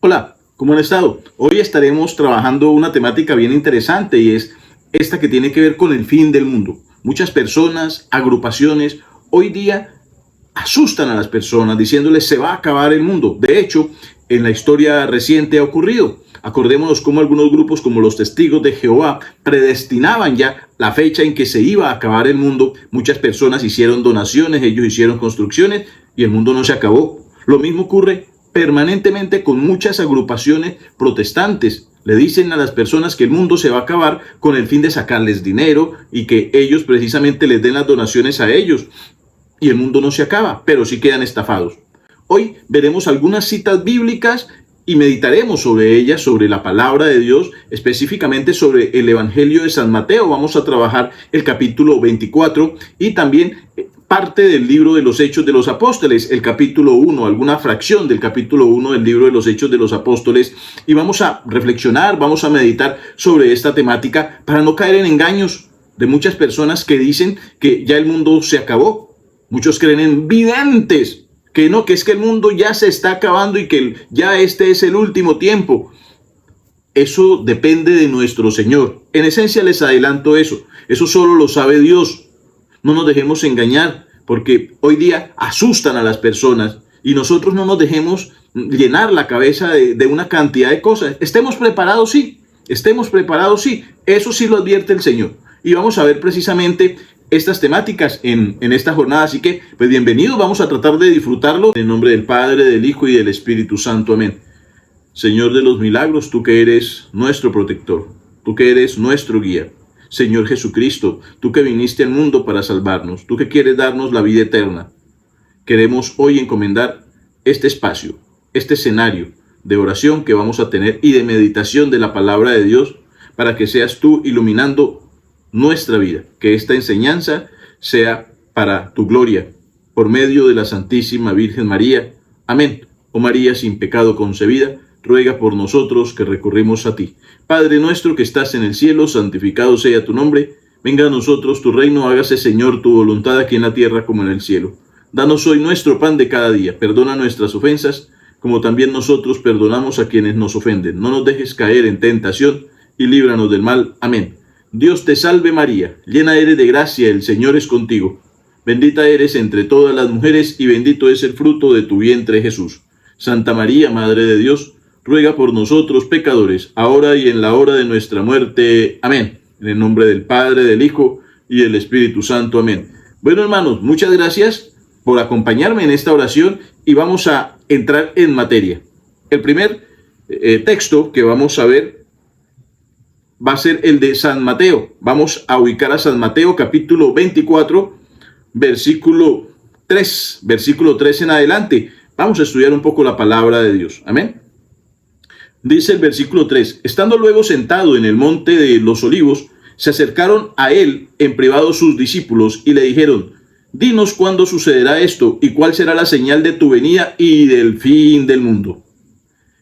Hola, ¿cómo han estado? Hoy estaremos trabajando una temática bien interesante y es esta que tiene que ver con el fin del mundo. Muchas personas, agrupaciones, hoy día asustan a las personas diciéndoles se va a acabar el mundo. De hecho, en la historia reciente ha ocurrido. Acordémonos cómo algunos grupos como los Testigos de Jehová predestinaban ya la fecha en que se iba a acabar el mundo. Muchas personas hicieron donaciones, ellos hicieron construcciones y el mundo no se acabó. Lo mismo ocurre permanentemente con muchas agrupaciones protestantes. Le dicen a las personas que el mundo se va a acabar con el fin de sacarles dinero y que ellos precisamente les den las donaciones a ellos. Y el mundo no se acaba, pero sí quedan estafados. Hoy veremos algunas citas bíblicas y meditaremos sobre ellas, sobre la palabra de Dios, específicamente sobre el Evangelio de San Mateo. Vamos a trabajar el capítulo 24 y también parte del libro de los Hechos de los Apóstoles, el capítulo 1, alguna fracción del capítulo 1 del libro de los Hechos de los Apóstoles, y vamos a reflexionar, vamos a meditar sobre esta temática para no caer en engaños de muchas personas que dicen que ya el mundo se acabó. Muchos creen en videntes, que no, que es que el mundo ya se está acabando y que ya este es el último tiempo. Eso depende de nuestro Señor. En esencia les adelanto eso. Eso solo lo sabe Dios. No nos dejemos engañar, porque hoy día asustan a las personas y nosotros no nos dejemos llenar la cabeza de una cantidad de cosas. Estemos preparados, sí. Estemos preparados, sí. Eso sí lo advierte el Señor. Y vamos a ver precisamente estas temáticas en esta jornada. Así que, pues bienvenidos, vamos a tratar de disfrutarlo. En el nombre del Padre, del Hijo y del Espíritu Santo. Amén. Señor de los milagros, tú que eres nuestro protector, tú que eres nuestro guía. Señor Jesucristo, tú que viniste al mundo para salvarnos, tú que quieres darnos la vida eterna. Queremos hoy encomendar este espacio, este escenario de oración que vamos a tener y de meditación de la palabra de Dios para que seas tú iluminando nuestra vida, que esta enseñanza sea para tu gloria, por medio de la Santísima Virgen María. Amén. Oh María sin pecado concebida, ruega por nosotros que recurrimos a ti. Padre nuestro que estás en el cielo, santificado sea tu nombre. Venga a nosotros tu reino, hágase Señor tu voluntad aquí en la tierra como en el cielo. Danos hoy nuestro pan de cada día. Perdona nuestras ofensas, como también nosotros perdonamos a quienes nos ofenden. No nos dejes caer en tentación y líbranos del mal. Amén. Dios te salve María, llena eres de gracia, el Señor es contigo. Bendita eres entre todas las mujeres y bendito es el fruto de tu vientre Jesús. Santa María, Madre de Dios, ruega por nosotros pecadores, ahora y en la hora de nuestra muerte. Amén. En el nombre del Padre, del Hijo y del Espíritu Santo. Amén. Bueno, hermanos, muchas gracias por acompañarme en esta oración y vamos a entrar en materia. El primer texto que vamos a ver va a ser el de San Mateo. Vamos a ubicar a San Mateo, capítulo 24, versículo 3 en adelante. Vamos a estudiar un poco la palabra de Dios. Amén. Dice el versículo 3, estando luego sentado en el monte de los olivos, se acercaron a él en privado sus discípulos y le dijeron, dinos cuándo sucederá esto y cuál será la señal de tu venida y del fin del mundo.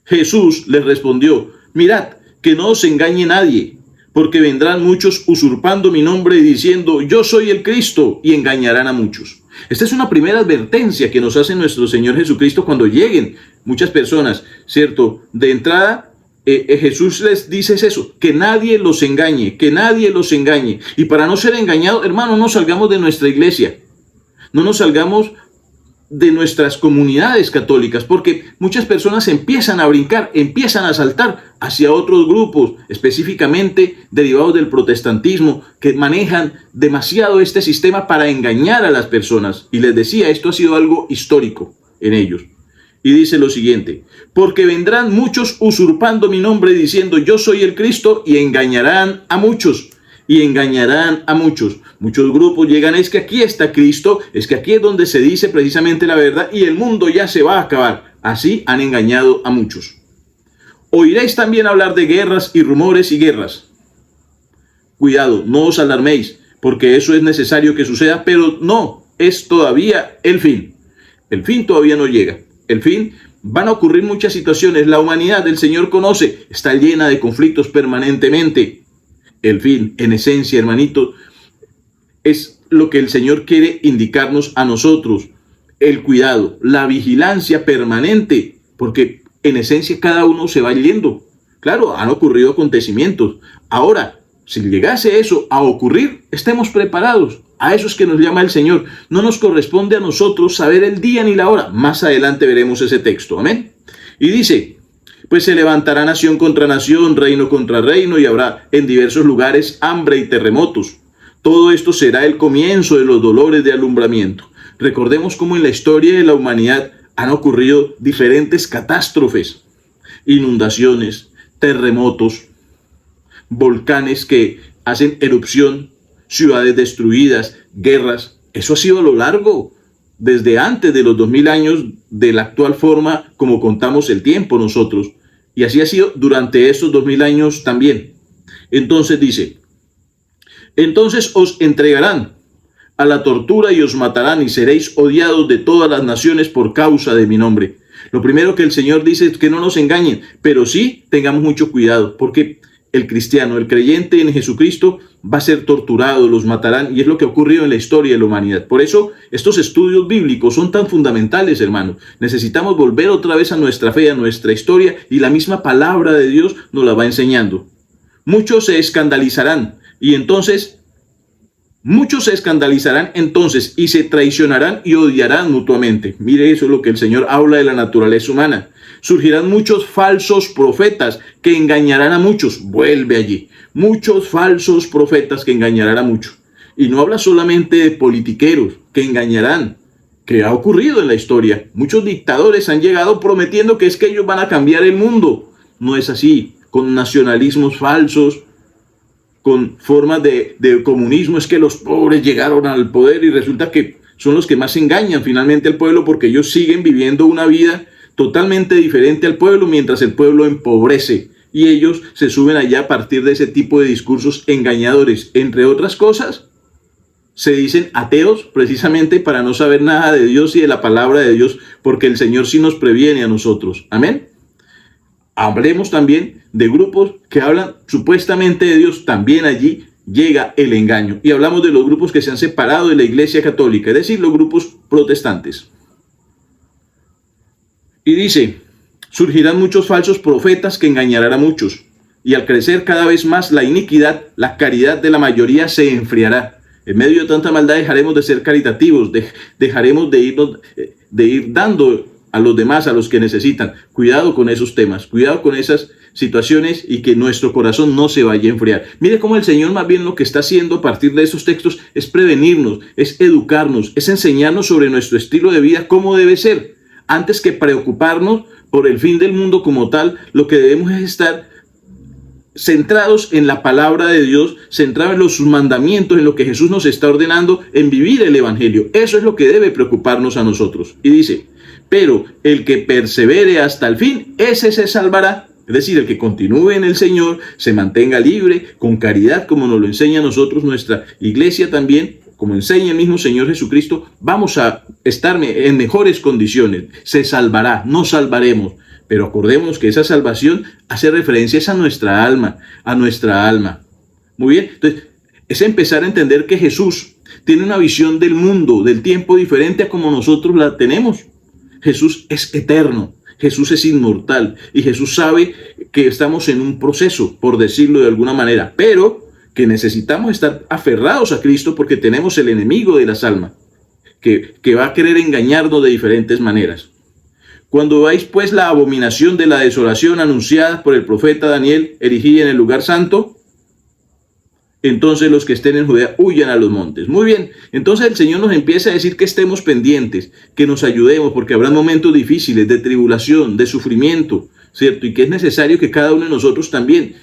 Jesús les respondió, mirad que no os engañe nadie, porque vendrán muchos usurpando mi nombre y diciendo, yo soy el Cristo, y engañarán a muchos. Esta es una primera advertencia que nos hace nuestro Señor Jesucristo cuando lleguen muchas personas, ¿cierto? De entrada, Jesús les dice eso, que nadie los engañe, que nadie los engañe. Y para no ser engañados, hermano, no salgamos de nuestra iglesia, no nos salgamos de nuestras comunidades católicas, porque muchas personas empiezan a brincar, empiezan a saltar hacia otros grupos, específicamente derivados del protestantismo, que manejan demasiado este sistema para engañar a las personas. Y les decía, esto ha sido algo histórico en ellos. Y dice lo siguiente, porque vendrán muchos usurpando mi nombre diciendo yo soy el Cristo y engañarán a muchos. Y engañarán a muchos. Muchos grupos llegan, es que aquí está Cristo, es que aquí es donde se dice precisamente la verdad y el mundo ya se va a acabar. Así han engañado a muchos. Oiréis también hablar de guerras y rumores y guerras. Cuidado, no os alarméis, porque eso es necesario que suceda, pero no es todavía el fin. El fin todavía no llega. El fin, van a ocurrir muchas situaciones. La humanidad, el Señor conoce, está llena de conflictos permanentemente. El fin, en esencia, hermanito, es lo que el Señor quiere indicarnos a nosotros. El cuidado, la vigilancia permanente, porque en esencia cada uno se va yendo. Claro, han ocurrido acontecimientos. Ahora, si llegase eso a ocurrir, estemos preparados. A eso es que nos llama el Señor. No nos corresponde a nosotros saber el día ni la hora. Más adelante veremos ese texto. Amén. Y dice, pues se levantará nación contra nación, reino contra reino, y habrá en diversos lugares hambre y terremotos. Todo esto será el comienzo de los dolores de alumbramiento. Recordemos cómo en la historia de la humanidad han ocurrido diferentes catástrofes, inundaciones, terremotos, volcanes que hacen erupción, ciudades destruidas, guerras. Eso ha sido a lo largo, desde antes de los 2000 años de la actual forma como contamos el tiempo nosotros. Y así ha sido durante estos 2000 años también. Entonces dice, entonces os entregarán a la tortura y os matarán y seréis odiados de todas las naciones por causa de mi nombre. Lo primero que el Señor dice es que no nos engañen, pero sí tengamos mucho cuidado, porque el cristiano, el creyente en Jesucristo va a ser torturado, los matarán, y es lo que ha ocurrido en la historia de la humanidad. Por eso estos estudios bíblicos son tan fundamentales, hermanos. Necesitamos volver otra vez a nuestra fe, a nuestra historia, y la misma palabra de Dios nos la va enseñando. Muchos se escandalizarán entonces y se traicionarán y odiarán mutuamente. Mire, eso es lo que el Señor habla de la naturaleza humana. Surgirán muchos falsos profetas que engañarán a muchos. Vuelve allí. Muchos falsos profetas que engañarán a muchos. Y no habla solamente de politiqueros que engañarán, que ha ocurrido en la historia. Muchos dictadores han llegado prometiendo que es que ellos van a cambiar el mundo. No es así. Con nacionalismos falsos, con formas de comunismo, es que los pobres llegaron al poder y resulta que son los que más engañan finalmente al pueblo, porque ellos siguen viviendo una vida totalmente diferente al pueblo mientras el pueblo empobrece, y ellos se suben allá a partir de ese tipo de discursos engañadores. Entre otras cosas, se dicen ateos precisamente para no saber nada de Dios y de la palabra de Dios, porque el Señor sí nos previene a nosotros. Amén. Hablemos también de grupos que hablan supuestamente de Dios. También allí llega el engaño. Y hablamos de los grupos que se han separado de la Iglesia Católica, es decir, los grupos protestantes. Y dice, surgirán muchos falsos profetas que engañarán a muchos. Y al crecer cada vez más la iniquidad, la caridad de la mayoría se enfriará. En medio de tanta maldad dejaremos de ser caritativos, dejaremos de ir dando a los demás, a los que necesitan. Cuidado con esos temas, cuidado con esas situaciones y que nuestro corazón no se vaya a enfriar. Mire cómo el Señor más bien lo que está haciendo a partir de esos textos es prevenirnos, es educarnos, es enseñarnos sobre nuestro estilo de vida, cómo debe ser. Antes que preocuparnos por el fin del mundo como tal, lo que debemos es estar centrados en la palabra de Dios, centrados en los mandamientos, en lo que Jesús nos está ordenando, en vivir el Evangelio. Eso es lo que debe preocuparnos a nosotros. Y dice, pero el que persevere hasta el fin, ese se salvará. Es decir, el que continúe en el Señor, se mantenga libre, con caridad, como nos lo enseña a nosotros nuestra iglesia también, como enseña el mismo Señor Jesucristo, vamos a estar en mejores condiciones. Se salvará, nos salvaremos. Pero acordémonos que esa salvación hace referencias a nuestra alma, Muy bien, entonces es empezar a entender que Jesús tiene una visión del mundo, del tiempo diferente a como nosotros la tenemos. Jesús es eterno, Jesús es inmortal y Jesús sabe que estamos en un proceso, por decirlo de alguna manera, pero que necesitamos estar aferrados a Cristo porque tenemos el enemigo de las almas, que va a querer engañarnos de diferentes maneras. Cuando veáis pues la abominación de la desolación anunciada por el profeta Daniel, erigida en el lugar santo, entonces los que estén en Judea huyan a los montes. Muy bien, entonces el Señor nos empieza a decir que estemos pendientes, que nos ayudemos, porque habrá momentos difíciles de tribulación, de sufrimiento, ¿cierto? Y que es necesario que cada uno de nosotros también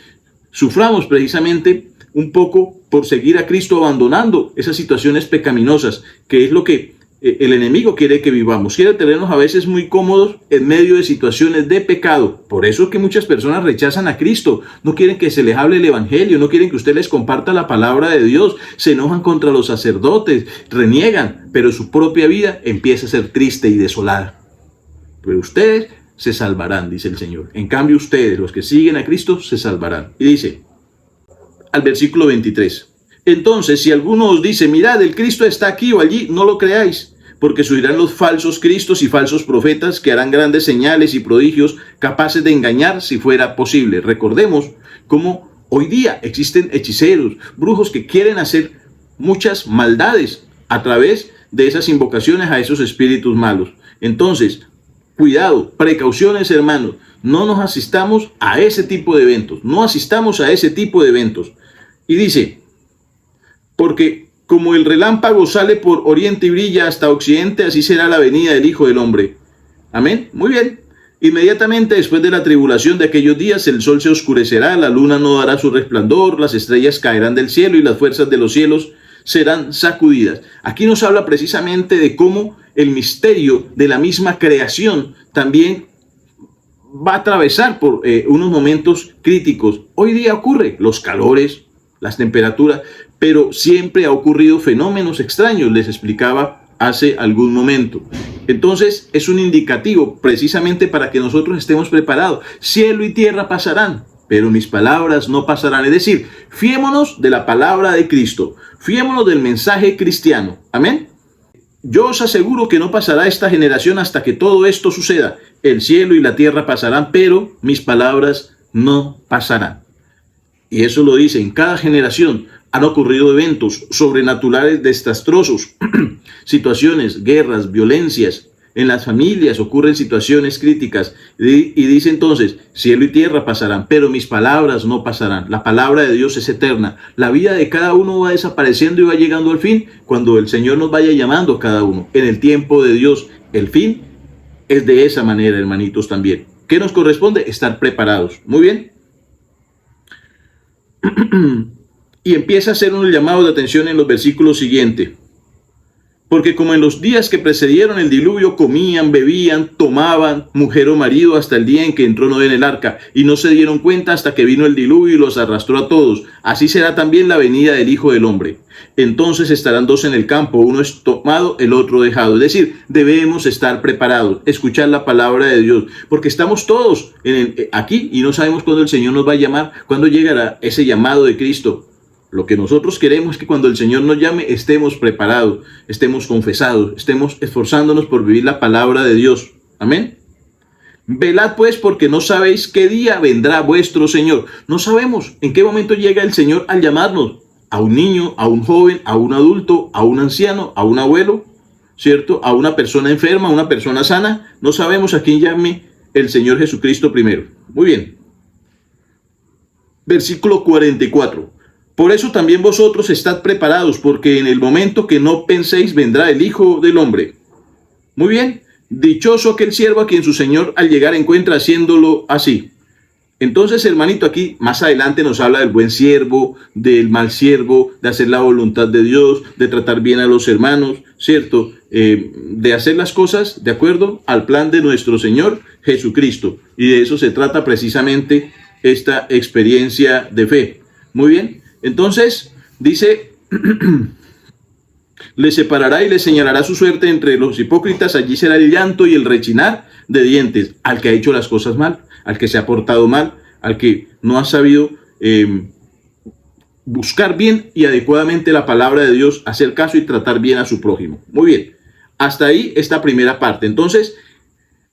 suframos precisamente un poco por seguir a Cristo, abandonando esas situaciones pecaminosas, que es lo que el enemigo quiere que vivamos. Quiere tenernos a veces muy cómodos en medio de situaciones de pecado. Por eso es que muchas personas rechazan a Cristo. No quieren que se les hable el evangelio, no quieren que usted les comparta la palabra de Dios. Se enojan contra los sacerdotes, reniegan, pero su propia vida empieza a ser triste y desolada. Pero ustedes se salvarán, dice el Señor. En cambio ustedes, los que siguen a Cristo, se salvarán. Y dice al versículo 23. Entonces, si alguno os dice, mirad, el Cristo está aquí o allí, no lo creáis, porque surgirán los falsos cristos y falsos profetas que harán grandes señales y prodigios capaces de engañar si fuera posible. Recordemos cómo hoy día existen hechiceros, brujos que quieren hacer muchas maldades a través de esas invocaciones a esos espíritus malos. Entonces, cuidado, precauciones, hermanos. No nos asistamos a ese tipo de eventos. No asistamos a ese tipo de eventos. Y dice, porque como el relámpago sale por oriente y brilla hasta occidente, así será la venida del Hijo del Hombre. Amén. Muy bien. Inmediatamente después de la tribulación de aquellos días, el sol se oscurecerá, la luna no dará su resplandor, las estrellas caerán del cielo y las fuerzas de los cielos serán sacudidas. Aquí nos habla precisamente de cómo el misterio de la misma creación también va a atravesar por unos momentos críticos. Hoy día ocurre los calores, las temperaturas, pero siempre ha ocurrido fenómenos extraños, les explicaba hace algún momento. Entonces es un indicativo precisamente para que nosotros estemos preparados. Cielo y tierra pasarán, pero mis palabras no pasarán. Es decir, fiémonos de la palabra de Cristo, fiémonos del mensaje cristiano. Amén. Yo os aseguro que no pasará esta generación hasta que todo esto suceda. El cielo y la tierra pasarán, pero mis palabras no pasarán. Y eso lo dice, en cada generación han ocurrido eventos sobrenaturales desastrosos, situaciones, guerras, violencias. En las familias ocurren situaciones críticas y dice entonces, cielo y tierra pasarán, pero mis palabras no pasarán. La palabra de Dios es eterna. La vida de cada uno va desapareciendo y va llegando al fin cuando el Señor nos vaya llamando a cada uno. En el tiempo de Dios, el fin es de esa manera, hermanitos, también. ¿Qué nos corresponde? Estar preparados. Muy bien. Y empieza a hacer un llamado de atención en los versículos siguientes. Porque como en los días que precedieron el diluvio comían, bebían, tomaban, mujer o marido, hasta el día en que entró Noé en el arca, y no se dieron cuenta hasta que vino el diluvio y los arrastró a todos. Así será también la venida del Hijo del Hombre. Entonces estarán dos en el campo, uno es tomado, el otro dejado. Es decir, debemos estar preparados, escuchar la palabra de Dios, porque estamos todos aquí y no sabemos cuándo el Señor nos va a llamar, cuándo llegará ese llamado de Cristo. Lo que nosotros queremos es que cuando el Señor nos llame estemos preparados, estemos confesados, estemos esforzándonos por vivir la palabra de Dios. Amén. Velad pues, porque no sabéis qué día vendrá vuestro Señor. No sabemos en qué momento llega el Señor al llamarnos. A un niño, a un joven, a un adulto, a un anciano, a un abuelo, ¿cierto? A una persona enferma, a una persona sana. No sabemos a quién llame el Señor Jesucristo primero. Muy bien. Versículo 44. Por eso también vosotros estad preparados, porque en el momento que no penséis vendrá el Hijo del Hombre. Muy bien, dichoso aquel siervo a quien su Señor al llegar encuentra haciéndolo así. Entonces, hermanito, aquí más adelante nos habla del buen siervo, del mal siervo, de hacer la voluntad de Dios, de tratar bien a los hermanos, ¿cierto? De hacer las cosas de acuerdo al plan de nuestro Señor Jesucristo. Y de eso se trata precisamente esta experiencia de fe. Muy bien. Entonces, dice, le separará y le señalará su suerte entre los hipócritas, allí será el llanto y el rechinar de dientes, al que ha hecho las cosas mal, al que se ha portado mal, al que no ha sabido buscar bien y adecuadamente la palabra de Dios, hacer caso y tratar bien a su prójimo. Muy bien, hasta ahí esta primera parte. Entonces,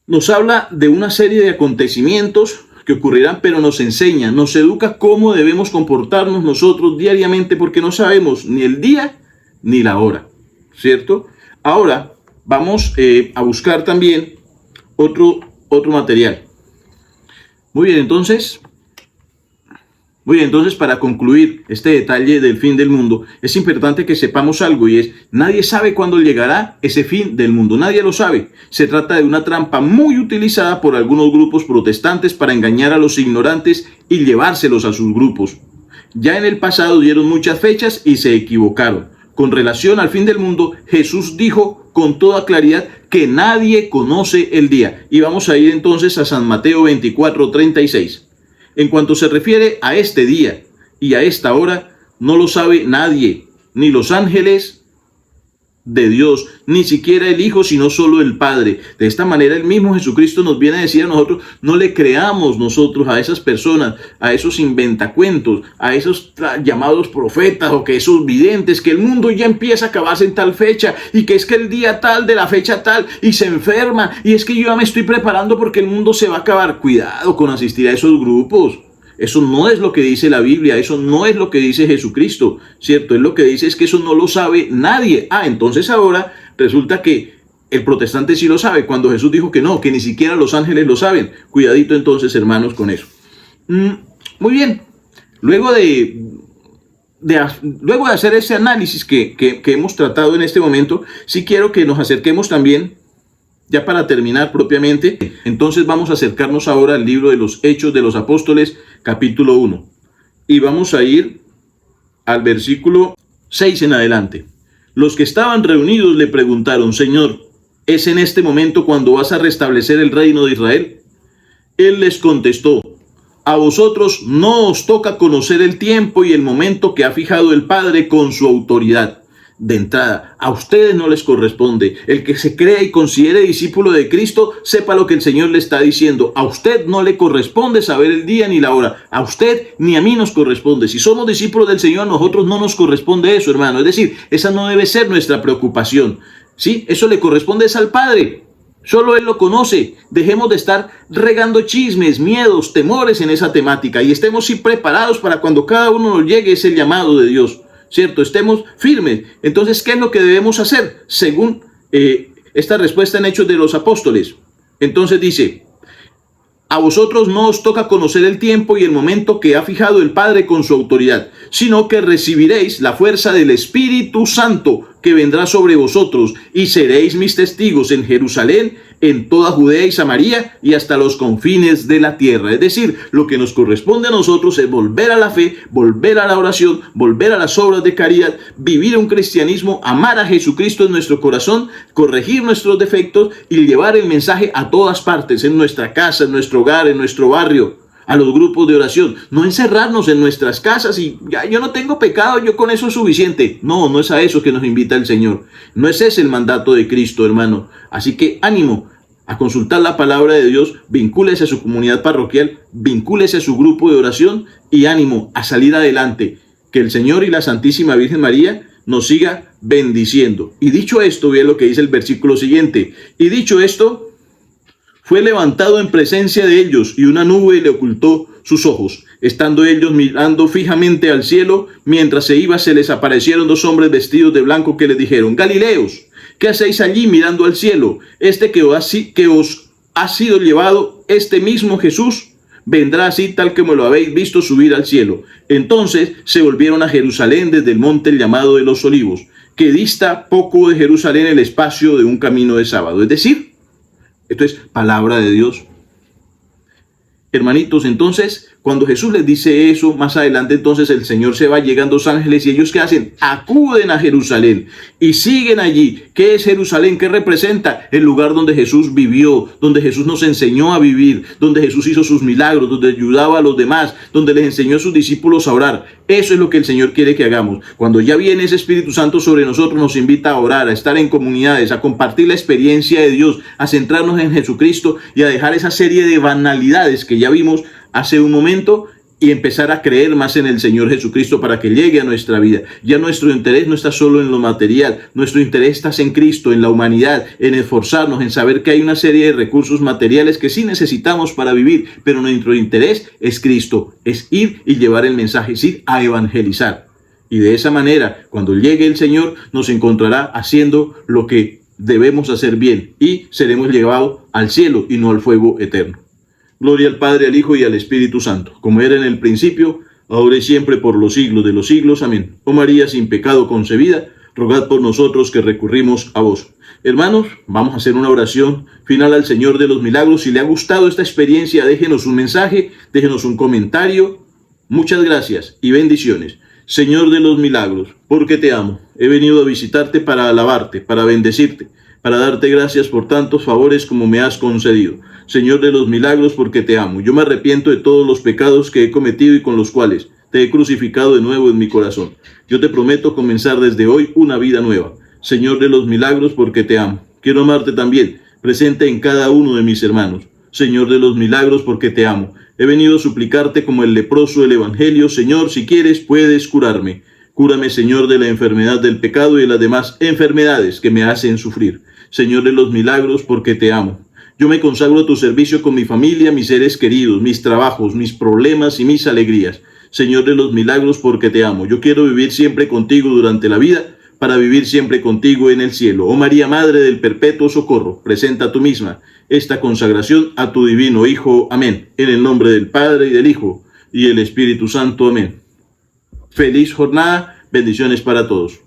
nos habla de una serie de acontecimientos que ocurrirán, pero nos enseña, nos educa cómo debemos comportarnos nosotros diariamente, porque no sabemos ni el día ni la hora, ¿cierto? Ahora vamos a buscar también otro material. Muy bien, entonces para concluir este detalle del fin del mundo, es importante que sepamos algo, y es, nadie sabe cuándo llegará ese fin del mundo, nadie lo sabe. Se trata de una trampa muy utilizada por algunos grupos protestantes para engañar a los ignorantes y llevárselos a sus grupos. Ya en el pasado dieron muchas fechas y se equivocaron. Con relación al fin del mundo, Jesús dijo con toda claridad que nadie conoce el día. Y vamos a ir entonces a San Mateo 24:36. En cuanto se refiere a este día y a esta hora, no lo sabe nadie, ni los ángeles, de Dios, ni siquiera el Hijo, sino solo el Padre. De esta manera el mismo Jesucristo nos viene a decir a nosotros, no le creamos nosotros a esas personas, a esos inventacuentos, a esos llamados profetas o que esos videntes, que el mundo ya empieza a acabarse en tal fecha y que es que el día tal de la fecha tal y se enferma y es que yo ya me estoy preparando porque el mundo se va a acabar. Cuidado con asistir a esos grupos. Eso no es lo que dice la Biblia, eso no es lo que dice Jesucristo, ¿cierto? Es lo que dice es que eso no lo sabe nadie. Entonces ahora resulta que el protestante sí lo sabe, cuando Jesús dijo que no, que ni siquiera los ángeles lo saben. Cuidadito entonces, hermanos, con eso. Muy bien, luego de hacer ese análisis que hemos tratado en este momento, sí quiero que nos acerquemos también, ya para terminar propiamente, entonces vamos a acercarnos ahora al libro de los Hechos de los Apóstoles, capítulo 1. Y vamos a ir al versículo 6 en adelante. Los que estaban reunidos le preguntaron, Señor, ¿es en este momento cuando vas a restablecer el reino de Israel? Él les contestó, a vosotros no os toca conocer el tiempo y el momento que ha fijado el Padre con su autoridad. De entrada, a ustedes no les corresponde. El que se crea y considere discípulo de Cristo, sepa lo que el Señor le está diciendo. A usted no le corresponde saber el día ni la hora. A usted ni a mí nos corresponde. Si somos discípulos del Señor, a nosotros no nos corresponde eso, hermano. Es decir, esa no debe ser nuestra preocupación. ¿Sí? Eso le corresponde es al Padre. Solo Él lo conoce. Dejemos de estar regando chismes, miedos, temores en esa temática y estemos sí preparados para cuando cada uno nos llegue ese llamado de Dios. ¿Cierto? Estemos firmes. Entonces, ¿qué es lo que debemos hacer? Según esta respuesta en Hechos de los Apóstoles. Entonces dice, a vosotros no os toca conocer el tiempo y el momento que ha fijado el Padre con su autoridad, sino que recibiréis la fuerza del Espíritu Santo que vendrá sobre vosotros y seréis mis testigos en Jerusalén, en toda Judea y Samaria y hasta los confines de la tierra. Es decir, lo que nos corresponde a nosotros es volver a la fe, volver a la oración, volver a las obras de caridad, vivir un cristianismo, amar a Jesucristo en nuestro corazón, corregir nuestros defectos y llevar el mensaje a todas partes, en nuestra casa, en nuestro hogar, en nuestro barrio, a los grupos de oración. No encerrarnos en nuestras casas y ya yo no tengo pecado, yo con eso es suficiente. No, no es a eso que nos invita el Señor. No es ese el mandato de Cristo, hermano. Así que ánimo a consultar la palabra de Dios, vincúlese a su comunidad parroquial, vincúlese a su grupo de oración y ánimo a salir adelante. Que el Señor y la Santísima Virgen María nos siga bendiciendo. Y dicho esto, vean lo que dice el versículo siguiente. Y dicho esto, fue levantado en presencia de ellos y una nube le ocultó sus ojos. Estando ellos mirando fijamente al cielo, mientras se iba, se les aparecieron dos hombres vestidos de blanco que les dijeron, Galileos, ¿qué hacéis allí mirando al cielo? Este que os ha sido llevado, este mismo Jesús, vendrá así tal como lo habéis visto subir al cielo. Entonces se volvieron a Jerusalén desde el monte llamado de los Olivos, que dista poco de Jerusalén el espacio de un camino de sábado. Es decir, esto es palabra de Dios. Hermanitos, entonces, cuando Jesús les dice eso, más adelante entonces el Señor se va, llegan dos ángeles y ellos ¿qué hacen? Acuden a Jerusalén y siguen allí. ¿Qué es Jerusalén? ¿Qué representa? El lugar donde Jesús vivió, donde Jesús nos enseñó a vivir, donde Jesús hizo sus milagros, donde ayudaba a los demás, donde les enseñó a sus discípulos a orar. Eso es lo que el Señor quiere que hagamos. Cuando ya viene ese Espíritu Santo sobre nosotros, nos invita a orar, a estar en comunidades, a compartir la experiencia de Dios, a centrarnos en Jesucristo y a dejar esa serie de banalidades que ya vimos hace un momento y empezar a creer más en el Señor Jesucristo para que llegue a nuestra vida. Ya nuestro interés no está solo en lo material, nuestro interés está en Cristo, en la humanidad, en esforzarnos, en saber que hay una serie de recursos materiales que sí necesitamos para vivir, pero nuestro interés es Cristo, es ir y llevar el mensaje, es ir a evangelizar. Y de esa manera, cuando llegue el Señor, nos encontrará haciendo lo que debemos hacer bien y seremos llevados al cielo y no al fuego eterno. Gloria al Padre, al Hijo y al Espíritu Santo, como era en el principio, ahora y siempre, por los siglos de los siglos. Amén. Oh María, sin pecado concebida, rogad por nosotros que recurrimos a vos. Hermanos, vamos a hacer una oración final al Señor de los Milagros. Si le ha gustado esta experiencia, déjenos un mensaje, déjenos un comentario. Muchas gracias y bendiciones. Señor de los Milagros, porque te amo. He venido a visitarte para alabarte, para bendecirte, para darte gracias por tantos favores como me has concedido. Señor de los Milagros, porque te amo. Yo me arrepiento de todos los pecados que he cometido y con los cuales te he crucificado de nuevo en mi corazón. Yo te prometo comenzar desde hoy una vida nueva. Señor de los milagros, porque te amo. Quiero amarte también, presente en cada uno de mis hermanos. Señor de los milagros, porque te amo. He venido a suplicarte como el leproso del Evangelio. Señor, si quieres, puedes curarme. Cúrame, Señor, de la enfermedad del pecado y de las demás enfermedades que me hacen sufrir. Señor de los milagros, porque te amo. Yo me consagro a tu servicio con mi familia, mis seres queridos, mis trabajos, mis problemas y mis alegrías. Señor de los milagros, porque te amo. Yo quiero vivir siempre contigo durante la vida, para vivir siempre contigo en el cielo. Oh María, Madre del Perpetuo Socorro, presenta tú misma esta consagración a tu divino Hijo. Amén. En el nombre del Padre, y del Hijo, y del Espíritu Santo. Amén. Feliz jornada. Bendiciones para todos.